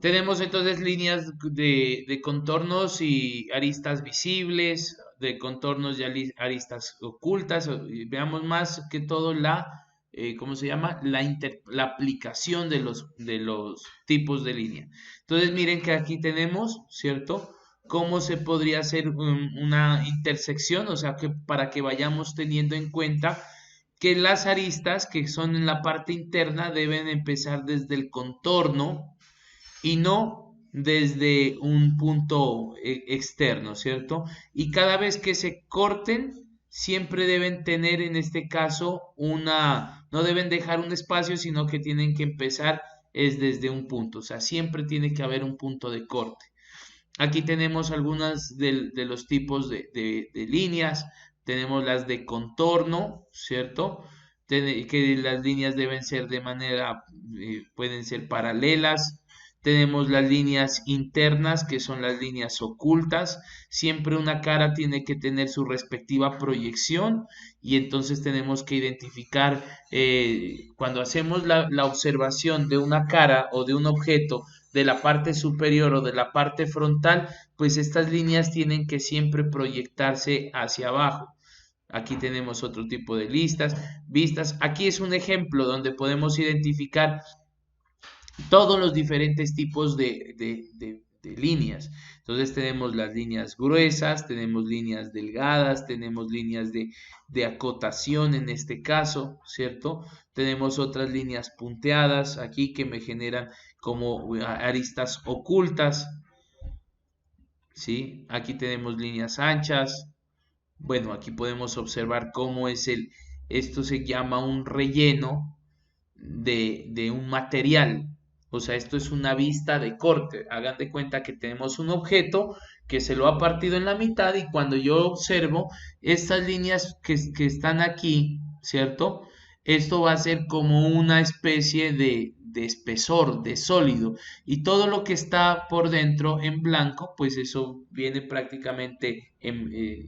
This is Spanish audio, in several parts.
Tenemos entonces líneas de contornos y aristas visibles, de contornos y aristas ocultas. Y veamos más que todo ¿cómo se llama? La aplicación de los tipos de línea. Entonces miren que aquí tenemos, ¿cierto? Cómo se podría hacer una intersección, o sea, que para que vayamos teniendo en cuenta que las aristas que son en la parte interna deben empezar desde el contorno y no desde un punto externo, ¿cierto? Y cada vez que se corten, siempre deben tener en este caso no deben dejar un espacio, sino que tienen que empezar es desde un punto, o sea, siempre tiene que haber un punto de corte. Aquí tenemos algunas de los tipos de líneas, tenemos las de contorno, ¿cierto? Que las líneas deben ser pueden ser paralelas. Tenemos las líneas internas, que son las líneas ocultas. Siempre una cara tiene que tener su respectiva proyección y entonces tenemos que identificar cuando hacemos la observación de una cara o de un objeto de la parte superior o de la parte frontal, pues estas líneas tienen que siempre proyectarse hacia abajo. Aquí tenemos otro tipo de vistas. Aquí es un ejemplo donde podemos identificar todos los diferentes tipos de líneas. Entonces tenemos las líneas gruesas, tenemos líneas delgadas, tenemos líneas de acotación en este caso, ¿cierto? Tenemos otras líneas punteadas aquí que me generan como aristas ocultas, ¿sí? Aquí tenemos líneas anchas. Bueno, aquí podemos observar cómo esto se llama un relleno de un material. O sea, esto es una vista de corte. Hagan de cuenta que tenemos un objeto que se lo ha partido en la mitad y cuando yo observo estas líneas que están aquí, ¿cierto? Esto va a ser como una especie de espesor, de sólido. Y todo lo que está por dentro en blanco, pues eso viene prácticamente,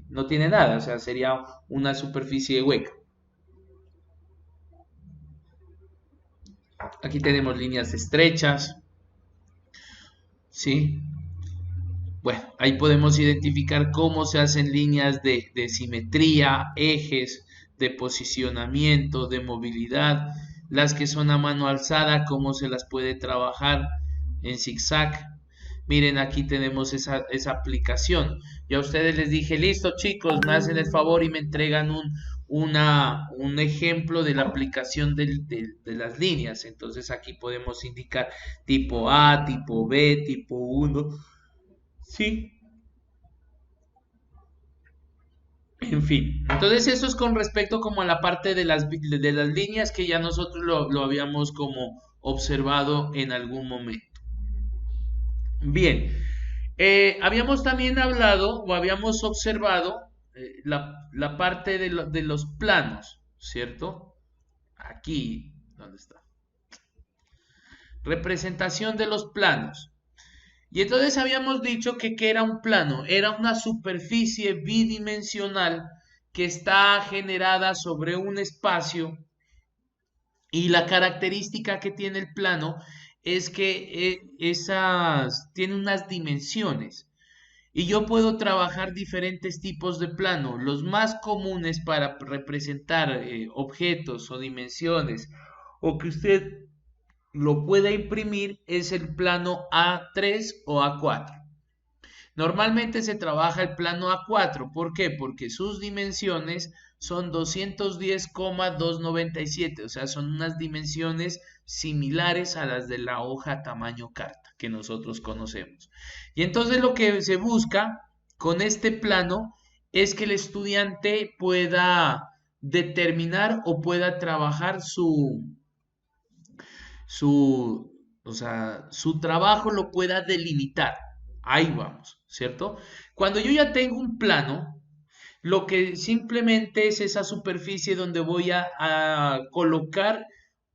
no tiene nada, o sea, sería una superficie hueca. Aquí tenemos líneas estrechas, ¿sí? Bueno, ahí podemos identificar cómo se hacen líneas de simetría, ejes, de posicionamiento, de movilidad, las que son a mano alzada, cómo se las puede trabajar en zigzag. Miren, aquí tenemos esa aplicación. Ya a ustedes les dije, listo chicos, me hacen el favor y me entregan un ejemplo de la aplicación de las líneas. Entonces aquí podemos indicar tipo A, tipo B, tipo 1. Sí, en fin. Entonces eso es con respecto como a la parte de las líneas que ya nosotros lo habíamos como observado en algún momento. Bien, habíamos también hablado o habíamos observado la parte de los planos, ¿cierto? Aquí, ¿dónde está? Representación de los planos. Y entonces habíamos dicho que era un plano, era una superficie bidimensional que está generada sobre un espacio y la característica que tiene el plano es que tiene unas dimensiones. Y yo puedo trabajar diferentes tipos de plano. Los más comunes para representar objetos o dimensiones o que usted lo pueda imprimir es el plano A3 o A4. Normalmente se trabaja el plano A4. ¿Por qué? Porque sus dimensiones son 210,297. O sea, son unas dimensiones similares a las de la hoja tamaño carta que nosotros conocemos. Y entonces lo que se busca con este plano es que el estudiante pueda determinar o pueda trabajar o sea, su trabajo lo pueda delimitar. Ahí vamos, ¿cierto? Cuando yo ya tengo un plano, lo que simplemente es esa superficie donde voy a colocar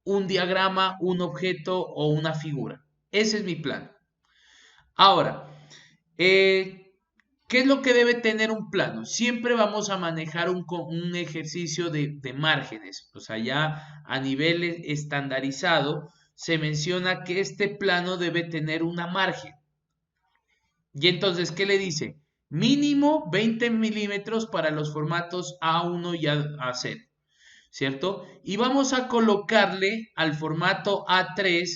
un diagrama, un objeto o una figura. Ese es mi plano. Ahora, ¿qué es lo que debe tener un plano? Siempre vamos a manejar un ejercicio de márgenes, o sea, ya a nivel estandarizado, se menciona que este plano debe tener una margen. Y entonces, ¿qué le dice? Mínimo 20 milímetros para los formatos A1 y A0, ¿cierto? Y vamos a colocarle al formato A3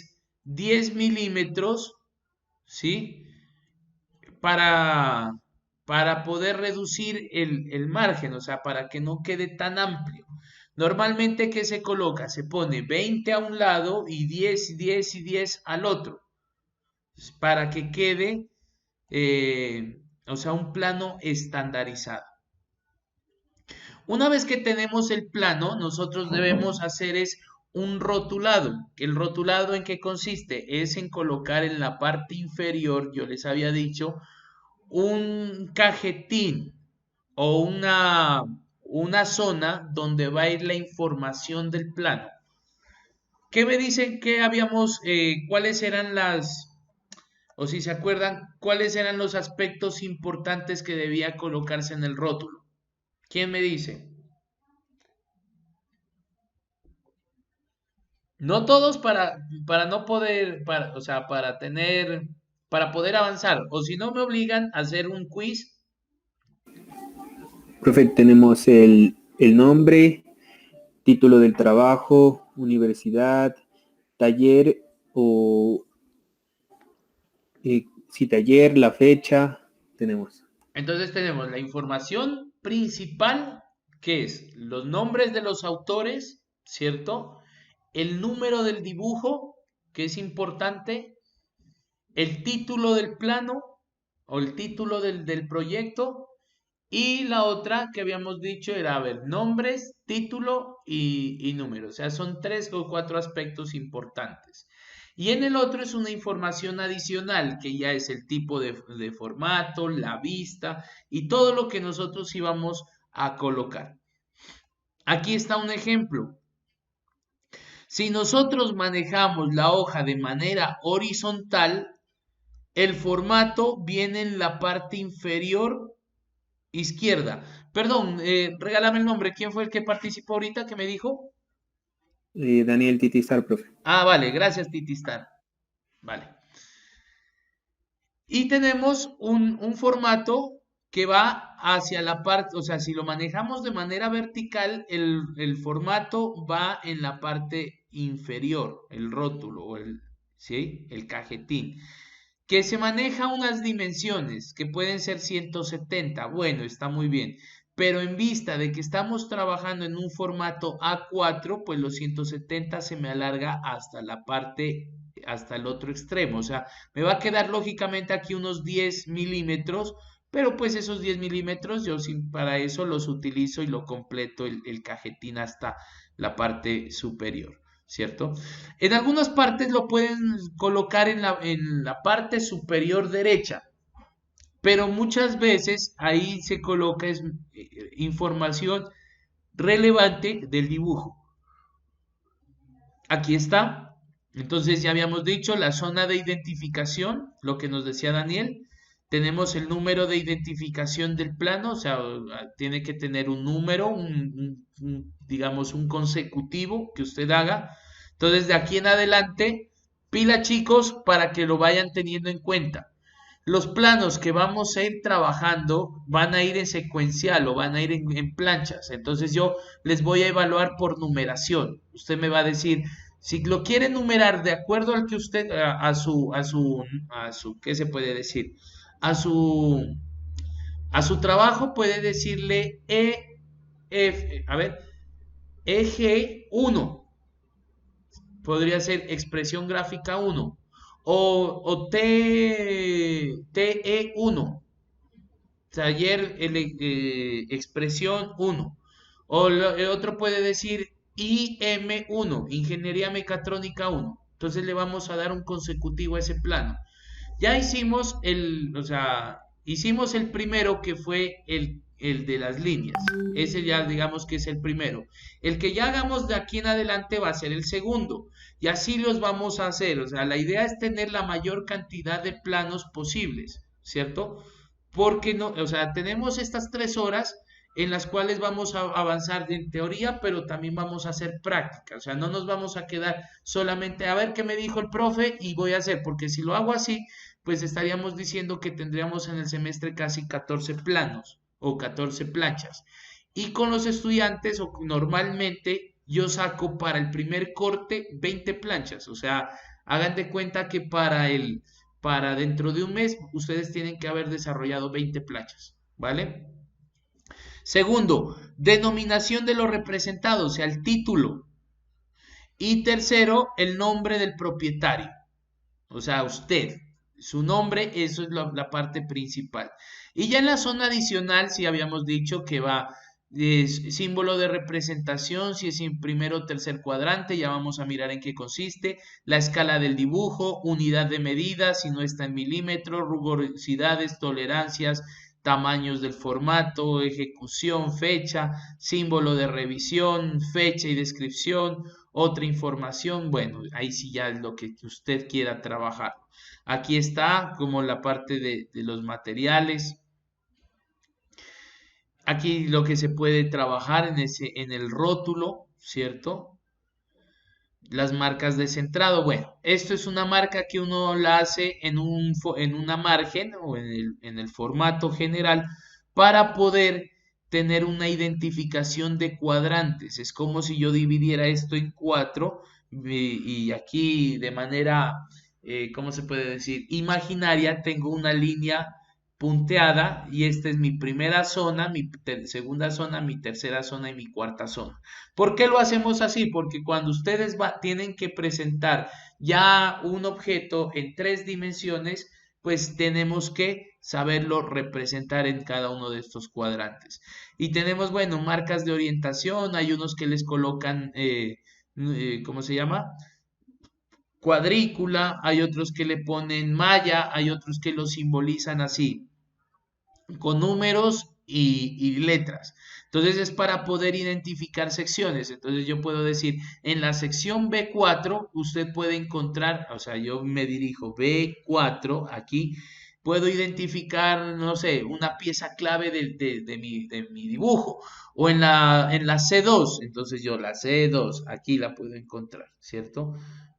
10 milímetros, ¿sí? Para, para poder reducir el margen, o sea, para que no quede tan amplio. Normalmente, ¿qué se coloca? Se pone 20 a un lado y 10, 10 y 10 al otro, para que quede, o sea, un plano estandarizado. Una vez que tenemos el plano, nosotros debemos hacer es un rotulado. ¿El rotulado en qué consiste? Es en colocar en la parte inferior, yo les había dicho, un cajetín o una zona donde va a ir la información del plano. ¿Qué me dicen que habíamos, cuáles eran o si se acuerdan, cuáles eran los aspectos importantes que debía colocarse en el rótulo? ¿Quién me dice? No todos para no poder, o sea, para poder avanzar, o si no me obligan a hacer un quiz. Profe, tenemos el nombre, título del trabajo, universidad, taller o si taller, la fecha, tenemos. Entonces tenemos la información principal, que es los nombres de los autores, ¿cierto? El número del dibujo, que es importante, el título del plano o el título del proyecto, y la otra que habíamos dicho era, a ver, nombres, título y número. O sea, son 3 o 4 aspectos importantes. Y en el otro es una información adicional, que ya es el tipo de formato, la vista y todo lo que nosotros íbamos a colocar. Aquí está un ejemplo. Si nosotros manejamos la hoja de manera horizontal, el formato viene en la parte inferior izquierda. Perdón, regálame el nombre. ¿Quién fue el que participó ahorita que me dijo? Daniel Titizar, profe. Ah, vale, gracias, Titistar. Vale. Y tenemos un formato que va hacia la parte, o sea, si lo manejamos de manera vertical, el formato va en la parte inferior, el rótulo o ¿sí? El cajetín, que se maneja unas dimensiones que pueden ser 170. Bueno, está muy bien. Pero en vista de que estamos trabajando en un formato A4, pues los 170 se me alarga hasta la parte, hasta el otro extremo. O sea, me va a quedar lógicamente aquí unos 10 milímetros, pero pues esos 10 milímetros yo para eso los utilizo y lo completo el cajetín hasta la parte superior. ¿Cierto? En algunas partes lo pueden colocar en la parte superior derecha, pero muchas veces ahí se coloca información relevante del dibujo. Aquí está. Entonces ya habíamos dicho la zona de identificación, lo que nos decía Daniel. Tenemos el número de identificación del plano, o sea, tiene que tener un número, digamos, un consecutivo que usted haga. Entonces, de aquí en adelante, pila chicos para que lo vayan teniendo en cuenta. Los planos que vamos a ir trabajando van a ir en secuencial o van a ir en planchas. Entonces yo les voy a evaluar por numeración. Usted me va a decir, si lo quiere numerar de acuerdo al que usted, ¿qué se puede decir? A su, a su trabajo puede decirle a ver, EG1. Podría ser expresión gráfica 1 o TE1, taller expresión 1, o el otro puede decir IM1, ingeniería mecatrónica 1. Entonces le vamos a dar un consecutivo a ese plano. Ya hicimos o sea, hicimos el primero que fue el de las líneas. Ese ya digamos que es el primero. El que ya hagamos de aquí en adelante va a ser el segundo. Y así los vamos a hacer. O sea, la idea es tener la mayor cantidad de planos posibles, ¿cierto? Porque no, o sea, tenemos estas 3 horas en las cuales vamos a avanzar en teoría, pero también vamos a hacer práctica. O sea, no nos vamos a quedar solamente a ver qué me dijo el profe y voy a hacer, porque si lo hago así, pues estaríamos diciendo que tendríamos en el semestre casi 14 planos o 14 planchas. Y con los estudiantes, o normalmente yo saco para el primer corte 20 planchas. O sea, hagan de cuenta que para dentro de un mes, ustedes tienen que haber desarrollado 20 planchas, ¿vale? Segundo, denominación de los representados, o sea, el título. Y tercero, el nombre del propietario, o sea, usted, su nombre, eso es la parte principal. Y ya en la zona adicional, si habíamos dicho que va símbolo de representación, si es en primero o tercer cuadrante, ya vamos a mirar en qué consiste, la escala del dibujo, unidad de medida, si no está en milímetros, rugosidades, tolerancias, tamaños del formato, ejecución, fecha, símbolo de revisión, fecha y descripción, otra información, bueno, ahí sí ya es lo que usted quiera trabajar. Aquí está como la parte de los materiales. Aquí lo que se puede trabajar en el rótulo, ¿cierto? Las marcas de centrado. Bueno, esto es una marca que uno la hace en una margen o en el formato general para poder tener una identificación de cuadrantes. Es como si yo dividiera esto en 4 y aquí de manera, ¿cómo se puede decir? Imaginaria, tengo una línea punteada y esta es mi primera zona, mi segunda zona, mi tercera zona y mi cuarta zona. ¿Por qué lo hacemos así? Porque cuando ustedes tienen que presentar ya un objeto en 3 dimensiones, pues tenemos que saberlo representar en cada uno de estos cuadrantes. Y tenemos, bueno, marcas de orientación, hay unos que les colocan, ¿cómo se llama? Cuadrícula, hay otros que le ponen malla, hay otros que lo simbolizan así con números y letras. Entonces es para poder identificar secciones. Entonces yo puedo decir, en la sección B4 usted puede encontrar, o sea, yo me dirijo B4 aquí, puedo identificar, no sé, una pieza clave de mi dibujo. O en la C2, entonces yo la C2, aquí la puedo encontrar, ¿cierto?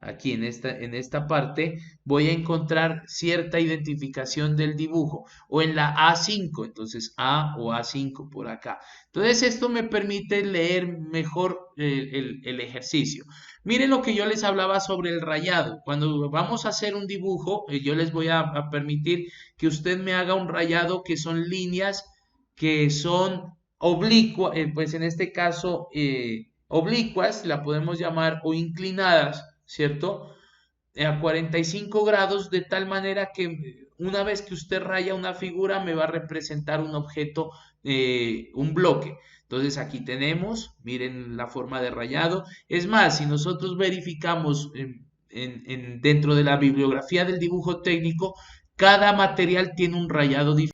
Aquí en esta parte voy a encontrar cierta identificación del dibujo o en la A5, entonces A o A5 por acá. Entonces esto me permite leer mejor el ejercicio. Miren lo que yo les hablaba sobre el rayado. Cuando vamos a hacer un dibujo, yo les voy a permitir que usted me haga un rayado que son líneas que son oblicuas, pues en este caso oblicuas, la podemos llamar, o inclinadas, ¿cierto? A 45 grados, de tal manera que una vez que usted raya una figura me va a representar un objeto, un bloque. Entonces aquí tenemos, miren la forma de rayado. Es más, si nosotros verificamos dentro de la bibliografía del dibujo técnico, cada material tiene un rayado diferente.